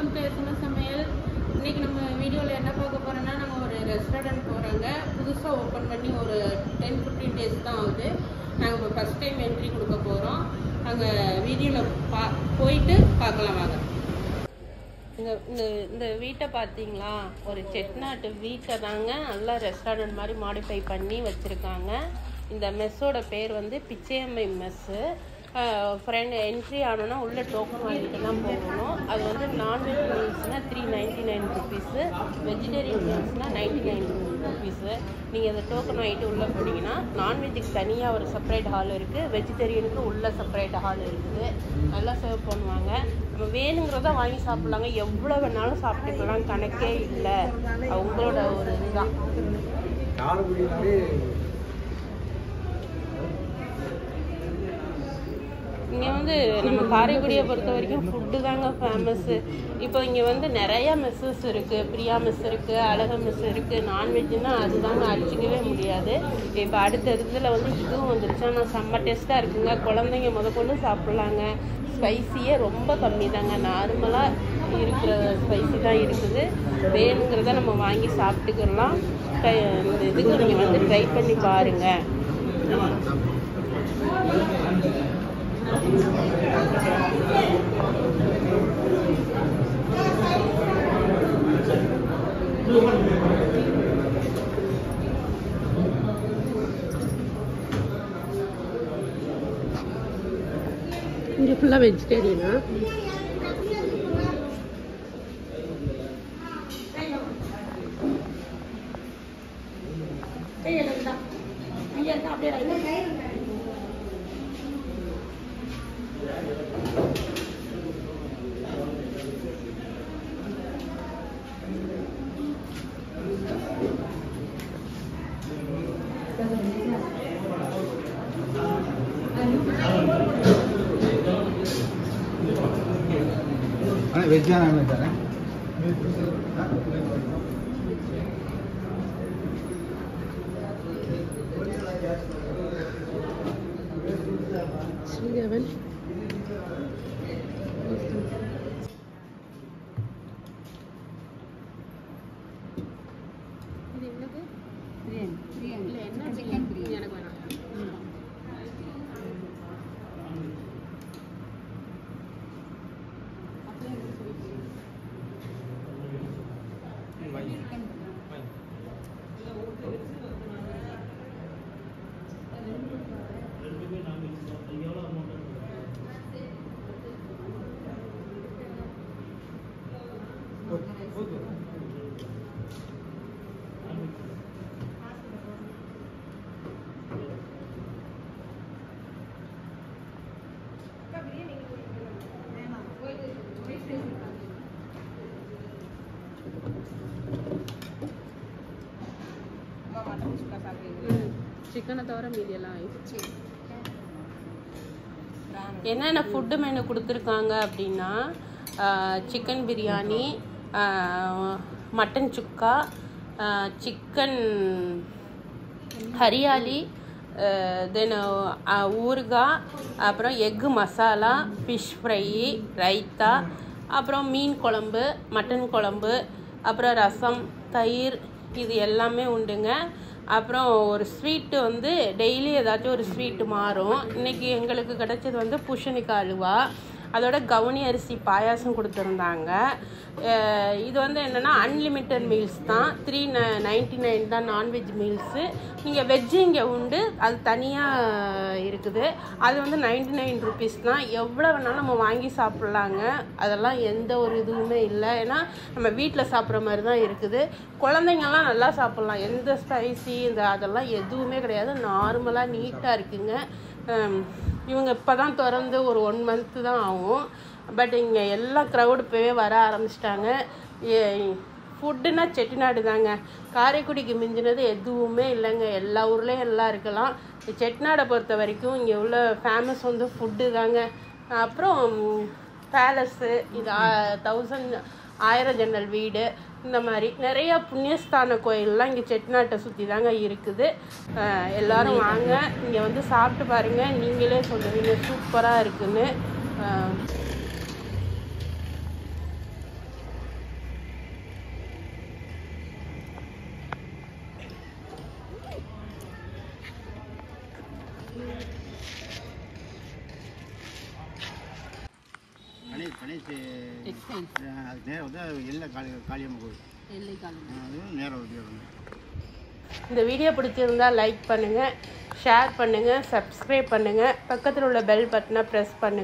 Welcome to SMS சமையல். இன்றைக்கி நம்ம வீடியோவில் என்ன பார்க்க போகிறோன்னா, நம்ம ஒரு ரெஸ்டாரண்ட் போகிறோங்க. புதுசாக ஓப்பன் பண்ணி ஒரு 10-15 டேஸ் தான் ஆகுது. நாங்கள் இப்போ ஃபஸ்ட் டைம் என்ட்ரி கொடுக்க போகிறோம். நாங்கள் வீடியோவில் போயிட்டு பார்க்கலாம் வாங்க. இந்த வீட்டை பார்த்தீங்களா, ஒரு செட்நாட்டு வீட்டை தாங்க நல்லா ரெஸ்டாரண்ட் மாதிரி மாடிஃபை பண்ணி வச்சுருக்காங்க. இந்த மெஸ்ஸோட பேர் வந்து பிச்சையம்மை மெஸ்ஸு. ஃப்ரெண்ட் என்ட்ரி ஆனோன்னா உள்ளே டோக்கன் வாங்கிட்டு தான் போகணும். அது வந்து நான்வெஜ் மீல்ஸ்னால் 399 ருபீஸு, வெஜிடேரியன் மீல்ஸ்னால் 99 ருபீஸு. நீங்கள் அந்த டோக்கன் வாங்கிட்டு உள்ளே போனீங்கன்னா நான்வெஜ்ஜுக்கு தனியாக ஒரு செப்பரேட் ஹால் இருக்குது, வெஜிடேரியனுக்கு உள்ள செப்பரேட் ஹால் இருக்குது. நல்லா சர்வ் பண்ணுவாங்க. நம்ம வேணுங்கிறத வாங்கி சாப்பிட்லாங்க, எவ்வளோ வேணாலும் சாப்பிட்டுக்கலாம், கணக்கே இல்லை. அவங்களோட ஒரு இதுதான். இங்கே வந்து நம்ம காரைக்குடியை பொறுத்த வரைக்கும் ஃபுட்டு தாங்க ஃபேமஸ்ஸு. இப்போ இங்கே வந்து நிறையா மெஸ்ஸஸ் இருக்குது. பிரியா மெஸ் இருக்குது, அழக மெஸ் இருக்குது. நான்வெஜ்ஜுன்னா அதுதாங்க அடிச்சிக்கவே முடியாது. இப்போ அடுத்த இதில் வந்து இதுவும் வந்துருச்சு. ஆனால் செம்ம டேஸ்ட்டாக இருக்குங்க. குழந்தைங்க கொண்டு சாப்பிட்லாங்க. ஸ்பைஸியே ரொம்ப கம்மி தாங்க, நார்மலாக இருக்கிற ஸ்பைசி தான் இருக்குது. வேணுங்கிறத நம்ம வாங்கி சாப்பிட்டுக்கலாம். இந்த இதுக்கு நீங்கள் வந்து ட்ரை பண்ணி பாருங்கள். இங்கே ஃபுல்லாக வெஜிடேரியனா? வெஜ்ஜா நான்வெஜ் தானே? ஸ்ரீதேவன் இது என்னது? பிரியாணி இல்லை, என்ன சிக்கன் பிரியாணி? எனக்கு வேணாம். சிக்கனை தவிர மீதியெல்லாம் ஆயிடுச்சு. என்னென்ன ஃபுட்டு மெனு கொடுத்துருக்காங்க அப்படின்னா, சிக்கன் பிரியாணி, மட்டன் சுக்கா, சிக்கன் ஹரியாலி, தென் ஊறுகாய், அப்புறம் egg masala, fish fry, raita, அப்புறம் மீன் குழம்பு, மட்டன் குழம்பு, அப்புறம் ரசம், தயிர், இது எல்லாமே உண்டுங்க. அப்புறம் ஒரு ஸ்வீட்டு வந்து டெய்லி ஏதாச்சும் ஒரு ஸ்வீட்டு மாறும். இன்றைக்கி எங்களுக்கு கிடச்சது வந்து பூசணிக்காய் அல்வா, அதோட கவுனி அரிசி பாயாசம் கொடுத்துருந்தாங்க. இது வந்து என்னென்னா அன்லிமிட்டட் மீல்ஸ் தான். 399 தான் நான்வெஜ் மீல்ஸு. நீங்கள் வெஜ்ஜு இங்கே உண்டு, அது தனியாக இருக்குது. அது வந்து 99 ருபீஸ் தான். எவ்வளோ வேணாலும் நம்ம வாங்கி சாப்பிட்லாங்க. அதெல்லாம் எந்த ஒரு இதுவுமே இல்லை. ஏன்னா நம்ம வீட்டில் சாப்பிட்ற மாதிரி தான் இருக்குது. குழந்தைங்கள்லாம் நல்லா சாப்பிட்லாம். எந்த ஸ்பைசி அதெல்லாம் எதுவுமே கிடையாது. நார்மலாக நீட்டாக இருக்குங்க. இவங்க இப்போ தான் திறந்து ஒரு 1 மந்த்து தான் ஆகும். பட் இங்கே எல்லா க்ரௌடு இப்போவே வர ஆரம்பிச்சிட்டாங்க. ஃபுட்டுன்னா செட்டிநாடு தாங்க. காரைக்குடிக்கு மிஞ்சினது எதுவுமே இல்லைங்க. எல்லா ஊர்லேயும் எல்லாம் இருக்கலாம். செட்டிநாடை பொறுத்த வரைக்கும் இங்கே உள்ள ஃபேமஸ் வந்து ஃபுட்டு தாங்க. அப்புறம் பேலஸு, இது 1000 ஜன்னல் வீடு, இந்த மாதிரி நிறையா புண்ணியஸ்தான கோயிலெலாம் இங்கே செட்டிநாட்டை சுற்றி தாங்க இருக்குது. எல்லோரும் வாங்க, இங்கே வந்து சாப்பிட்டு பாருங்கள், நீங்களே சொல்லுவீங்க சூப்பராக இருக்குன்னு. கணேஷ் டெக்ஸ்டைல் அது நேரம் வந்து எல்லை காளியம்மன் கோயில் எல்லை காலம். அதுவும் நேரம் வந்து இந்த வீடியோ பிடிச்சிருந்தா லைக் பண்ணுங்கள், ஷேர் பண்ணுங்கள், சப்ஸ்கிரைப் பண்ணுங்கள், பக்கத்தில் உள்ள பெல் பட்டனை ப்ரெஸ் பண்ணுங்கள்.